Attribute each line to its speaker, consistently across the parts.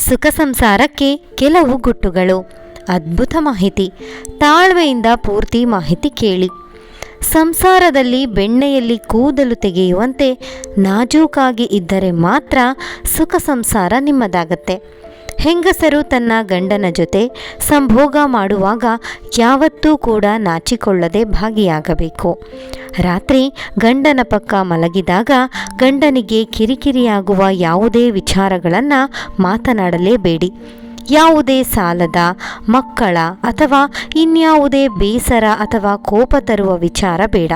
Speaker 1: ಸುಖ ಸಂಸಾರಕ್ಕೆ ಕೆಲವು ಗುಟ್ಟುಗಳು. ಅದ್ಭುತ ಮಾಹಿತಿ. ತಾಳ್ಮೆಯಿಂದ ಪೂರ್ತಿ ಮಾಹಿತಿ ಕೇಳಿ. ಸಂಸಾರದಲ್ಲಿ ಬೆಣ್ಣೆಯಲ್ಲಿ ಕೂದಲು ತೆಗೆಯುವಂತೆ ನಾಜೂಕಾಗಿ ಇದ್ದರೆ ಮಾತ್ರ ಸುಖ ಸಂಸಾರ ನಿಮ್ಮದಾಗತ್ತೆ. ಹೆಂಗಸರು ತನ್ನ ಗಂಡನ ಜೊತೆ ಸಂಭೋಗ ಮಾಡುವಾಗ ಯಾವತ್ತೂ ಕೂಡ ನಾಚಿಕೊಳ್ಳದೆ ಭಾಗಿಯಾಗಬೇಕು. ರಾತ್ರಿ ಗಂಡನ ಪಕ್ಕ ಮಲಗಿದಾಗ ಗಂಡನಿಗೆ ಕಿರಿಕಿರಿಯಾಗುವ ಯಾವುದೇ ವಿಚಾರಗಳನ್ನು ಮಾತನಾಡಲೇಬೇಡಿ. ಯಾವುದೇ ಸಾಲದ, ಮಕ್ಕಳ ಅಥವಾ ಇನ್ಯಾವುದೇ ಬೇಸರ ಅಥವಾ ಕೋಪ ತರುವ ವಿಚಾರ ಬೇಡ.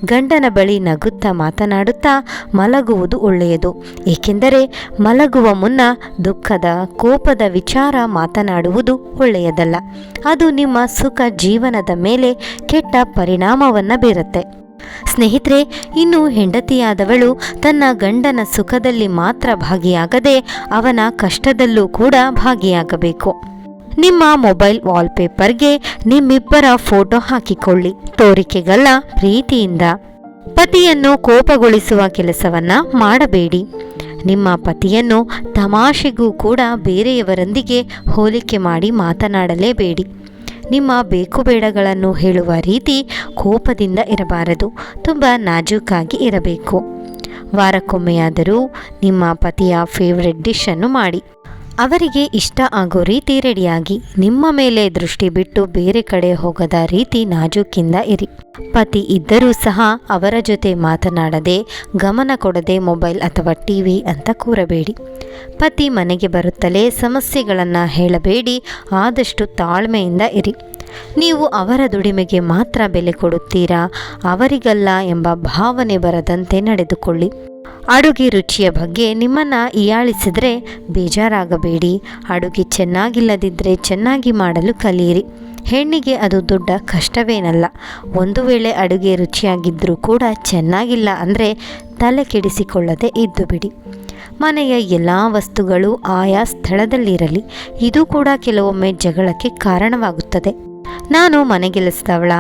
Speaker 1: ಗಂಡನ ಬಳಿ ನಗುತ್ತಾ ಮಾತನಾಡುತ್ತಾ ಮಲಗುವುದು ಒಳ್ಳೆಯದು. ಏಕೆಂದರೆ ಮಲಗುವ ಮುನ್ನ ದುಃಖದ, ಕೋಪದ ವಿಚಾರ ಮಾತನಾಡುವುದು ಒಳ್ಳೆಯದಲ್ಲ. ಅದು ನಿಮ್ಮ ಸುಖ ಜೀವನದ ಮೇಲೆ ಕೆಟ್ಟ ಪರಿಣಾಮವನ್ನು ಬೀರುತ್ತೆ. ಸ್ನೇಹಿತರೆ, ಇನ್ನು ಹೆಂಡತಿಯಾದವಳು ತನ್ನ ಗಂಡನ ಸುಖದಲ್ಲಿ ಮಾತ್ರ ಭಾಗಿಯಾಗದೆ ಅವನ ಕಷ್ಟದಲ್ಲೂ ಕೂಡ ಭಾಗಿಯಾಗಬೇಕು. ನಿಮ್ಮ ಮೊಬೈಲ್ ವಾಲ್ಪೇಪರ್ಗೆ ನಿಮ್ಮಿಬ್ಬರ ಫೋಟೋ ಹಾಕಿಕೊಳ್ಳಿ. ತೋರಿಕೆಗಲ್ಲ, ಪ್ರೀತಿಯಿಂದ. ಪತಿಯನ್ನು ಕೋಪಗೊಳಿಸುವ ಕೆಲಸವನ್ನ ಮಾಡಬೇಡಿ. ನಿಮ್ಮ ಪತಿಯನ್ನು ತಮಾಷೆಗೂ ಕೂಡ ಬೇರೆಯವರೊಂದಿಗೆ ಹೋಲಿಕೆ ಮಾಡಿ ಮಾತನಾಡಲೇಬೇಡಿ. ನಿಮ್ಮ ಬೇಕು ಬೇಡಗಳನ್ನು ಹೇಳುವ ರೀತಿ ಕೋಪದಿಂದ ಇರಬಾರದು. ತುಂಬ ನಾಜೂಕಾಗಿ ಇರಬೇಕು. ವಾರಕ್ಕೊಮ್ಮೆಯಾದರೂ ನಿಮ್ಮ ಪತಿಯ ಫೇವ್ರೆಟ್ ಡಿಶನ್ನು ಮಾಡಿ. ಅವರಿಗೆ ಇಷ್ಟ ಆಗೋ ರೀತಿ ರೆಡಿಯಾಗಿ. ನಿಮ್ಮ ಮೇಲೆ ದೃಷ್ಟಿ ಬಿಟ್ಟು ಬೇರೆ ಕಡೆ ಹೋಗದ ರೀತಿ ನಾಜೂಕಿಂದ ಇರಿ. ಪತಿ ಇದ್ದರೂ ಸಹ ಅವರ ಜೊತೆ ಮಾತನಾಡದೆ, ಗಮನ ಕೊಡದೆ ಮೊಬೈಲ್ ಅಥವಾ ಟಿವಿ ಅಂತ ಕೂರಬೇಡಿ. ಪತಿ ಮನೆಗೆ ಬರುತ್ತಲೇ ಸಮಸ್ಯೆಗಳನ್ನು ಹೇಳಬೇಡಿ. ಆದಷ್ಟು ತಾಳ್ಮೆಯಿಂದ ಇರಿ. ನೀವು ಅವರ ದುಡಿಮೆಗೆ ಮಾತ್ರ ಬೆಲೆ ಕೊಡುತ್ತೀರಾ, ಅವರಿಗಲ್ಲ ಎಂಬ ಭಾವನೆ ಬರದಂತೆ ನಡೆದುಕೊಳ್ಳಿ. ಅಡುಗೆ ರುಚಿಯ ಬಗ್ಗೆ ನಿಮ್ಮನ್ನು ಹೀಯಾಳಿಸಿದರೆ ಬೇಜಾರಾಗಬೇಡಿ. ಅಡುಗೆ ಚೆನ್ನಾಗಿಲ್ಲದಿದ್ದರೆ ಚೆನ್ನಾಗಿ ಮಾಡಲು ಕಲಿಯಿರಿ. ಹೆಣ್ಣಿಗೆ ಅದು ದೊಡ್ಡ ಕಷ್ಟವೇನಲ್ಲ. ಒಂದು ವೇಳೆ ಅಡುಗೆ ರುಚಿಯಾಗಿದ್ದರೂ ಕೂಡ ಚೆನ್ನಾಗಿಲ್ಲ ಅಂದರೆ ತಲೆ ಕೆಡಿಸಿಕೊಳ್ಳದೆ ಇದ್ದು ಬಿಡಿ. ಮನೆಯ ಎಲ್ಲ ವಸ್ತುಗಳು ಆಯಾ ಸ್ಥಳದಲ್ಲಿರಲಿ. ಇದು ಕೂಡ ಕೆಲವೊಮ್ಮೆ ಜಗಳಕ್ಕೆ ಕಾರಣವಾಗುತ್ತದೆ. ನಾನು ಮನೆಗೆಲಸದವಳ,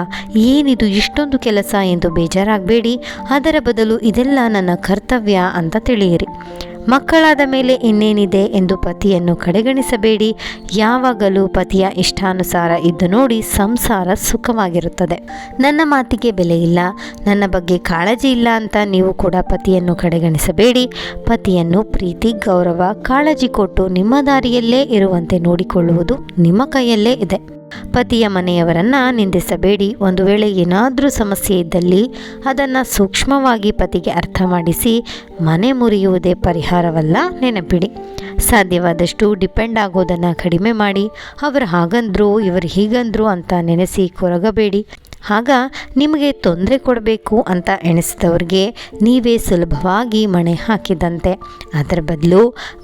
Speaker 1: ಏನಿದು ಇಷ್ಟೊಂದು ಕೆಲಸ ಎಂದು ಬೇಜಾರಾಗಬೇಡಿ. ಅದರ ಬದಲು ಇದೆಲ್ಲ ನನ್ನ ಕರ್ತವ್ಯ ಅಂತ ತಿಳಿಯಿರಿ. ಮಕ್ಕಳಾದ ಮೇಲೆ ಇನ್ನೇನಿದೆ ಎಂದು ಪತಿಯನ್ನು ಕಡೆಗಣಿಸಬೇಡಿ. ಯಾವಾಗಲೂ ಪತಿಯ ಇಷ್ಟಾನುಸಾರ ಇದ್ದು ನೋಡಿ ಸಂಸಾರ ಸುಖವಾಗಿರುತ್ತದೆ. ನನ್ನ ಮಾತಿಗೆ ಬೆಲೆ ಇಲ್ಲ, ನನ್ನ ಬಗ್ಗೆ ಕಾಳಜಿ ಇಲ್ಲ ಅಂತ ನೀವು ಕೂಡ ಪತಿಯನ್ನು ಕಡೆಗಣಿಸಬೇಡಿ. ಪತಿಯನ್ನು ಪ್ರೀತಿ, ಗೌರವ, ಕಾಳಜಿ ಕೊಟ್ಟು ನಿಮ್ಮ ದಾರಿಯಲ್ಲೇ ಇರುವಂತೆ ನೋಡಿಕೊಳ್ಳುವುದು ನಿಮ್ಮ ಕೈಯಲ್ಲೇ ಇದೆ. ಪತಿಯ ಮನೆಯವರನ್ನು ನಿಂದಿಸಬೇಡಿ. ಒಂದು ವೇಳೆ ಏನಾದರೂ ಸಮಸ್ಯೆ ಇದ್ದಲ್ಲಿ ಅದನ್ನು ಸೂಕ್ಷ್ಮವಾಗಿ ಪತಿಗೆ ಅರ್ಥ ಮಾಡಿಸಿ. ಮನೆ ಮುರಿಯುವುದೇ ಪರಿಹಾರವಲ್ಲ, ನೆನಪಿಡಿ. ಸಾಧ್ಯವಾದಷ್ಟು ಡಿಪೆಂಡ್ ಆಗೋದನ್ನು ಕಡಿಮೆ ಮಾಡಿ. ಅವರು ಹಾಗಂದ್ರು ಇವರು ಹೀಗಂದ್ರು ಅಂತ ನೆನೆಸಿ ಕೊರಗಬೇಡಿ. ಆಗ ನಿಮಗೆ ತೊಂದರೆ ಕೊಡಬೇಕು ಅಂತ ಎಣಿಸಿದವ್ರಿಗೆ ನೀವೇ ಸುಲಭವಾಗಿ ಮಣೆ ಹಾಕಿದಂತೆ. ಅದರ ಬದಲು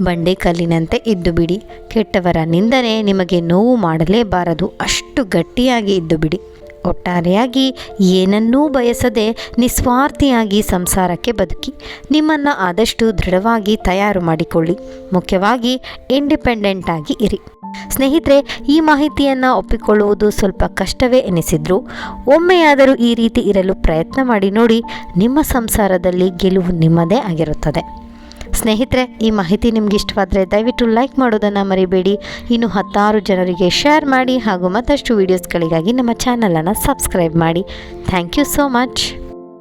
Speaker 1: ಬಂಡೆ ಕಲ್ಲಿನಂತೆ ಇದ್ದು ಬಿಡಿ. ಕೆಟ್ಟವರ ನಿಂದನೆ ನಿಮಗೆ ನೋವು ಮಾಡಲೇಬಾರದು. ಅಷ್ಟು ಗಟ್ಟಿಯಾಗಿ ಇದ್ದು ಬಿಡಿ. ಒಟ್ಟಾರೆಯಾಗಿ ಏನನ್ನೂ ಬಯಸದೆ ನಿಸ್ವಾರ್ಥಿಯಾಗಿ ಸಂಸಾರಕ್ಕೆ ಬದುಕಿ. ನಿಮ್ಮನ್ನು ಆದಷ್ಟು ದೃಢವಾಗಿ ತಯಾರು ಮಾಡಿಕೊಳ್ಳಿ. ಮುಖ್ಯವಾಗಿ ಇಂಡಿಪೆಂಡೆಂಟ್ ಆಗಿ ಇರಿ. ಸ್ನೇಹಿತರೆ, ಈ ಮಾಹಿತಿಯನ್ನು ಒಪ್ಪಿಕೊಳ್ಳುವುದು ಸ್ವಲ್ಪ ಕಷ್ಟವೇ ಎನಿಸಿದ್ರು ಒಮ್ಮೆಯಾದರೂ ಈ ರೀತಿ ಇರಲು ಪ್ರಯತ್ನ ಮಾಡಿ ನೋಡಿ. ನಿಮ್ಮ ಸಂಸಾರದಲ್ಲಿ ಗೆಲುವು ನಿಮ್ಮದೇ ಆಗಿರುತ್ತದೆ. ಸ್ನೇಹಿತರೆ, ಈ ಮಾಹಿತಿ ನಿಮ್ಗೆ ಇಷ್ಟವಾದರೆ ದಯವಿಟ್ಟು ಲೈಕ್ ಮಾಡೋದನ್ನು ಮರಿಬೇಡಿ. ಇನ್ನು 10 ಜನರಿಗೆ ಶೇರ್ ಮಾಡಿ ಹಾಗೂ ಮತ್ತಷ್ಟು ವೀಡಿಯೋಸ್ಗಳಿಗಾಗಿ ನಮ್ಮ ಚಾನಲನ್ನು ಸಬ್ಸ್ಕ್ರೈಬ್ ಮಾಡಿ. Thank you so much.